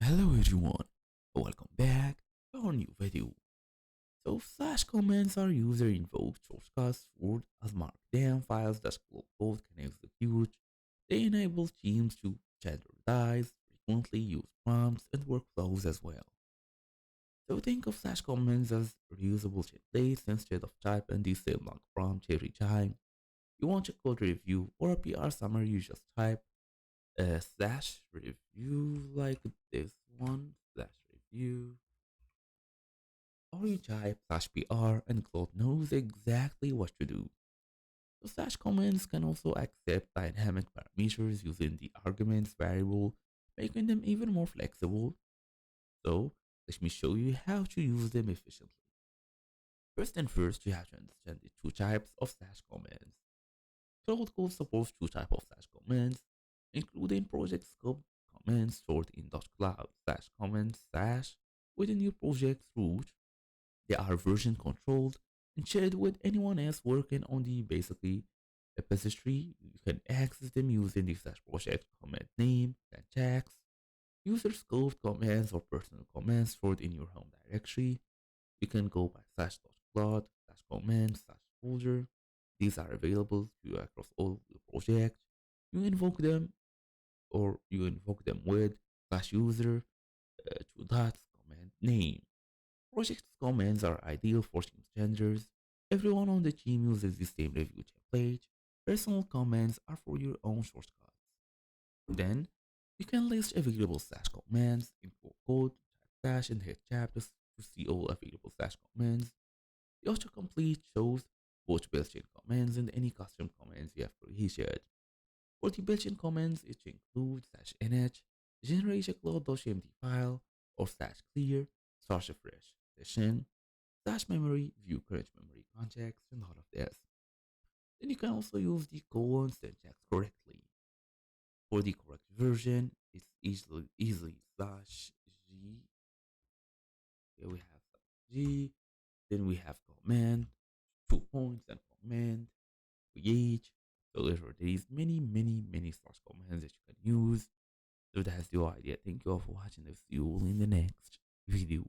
Hello everyone, welcome back to our new video. So slash commands are user-invoked shortcuts stored as markdown files that Claude can execute. They enable teams to standardize, frequently use prompts and workflows as well. So think of slash commands as reusable templates instead of type and the same long prompt every time. You want a code review or a PR summary, you just type slash review like this one slash review, or you type slash PR and Claude knows exactly what to do. So slash commands can also accept dynamic parameters using the arguments variable, making them even more flexible. So let me show you how to use them efficiently. First and first, you have to understand the two types of slash commands. Cloud Code supports two types of slash commands, including project scope commands stored in .cloud slash command slash within your project root. They are version controlled and shared with anyone else working on the basically repository. You can access them using the slash project command name, syntax, user scope commands or personal commands stored in your home directory. You can go by /plot, /command, /folder. These are available to you across all the projects. You invoke them or you invoke them with /user two dots command name. Project commands are ideal for team standards. Everyone on the team uses the same review template. Personal commands are for your own shortcuts. Then you can list available slash commands, import code, type slash, and hit tab to see all available slash commands. The autocomplete shows both built-in commands and any custom commands you have created. For the built-in commands, it includes /nh, generate a cloud.md file, or /clear, start a fresh session, /memory, view current memory context, and all of this. Then you can also use the colon syntax correctly. For the correct version, it's easily /g. Here we have /g. Then we have command, 2 points, and command, create. So there is many slash commands that you can use. So that's the idea. Thank you all for watching. I'll see you all in the next video.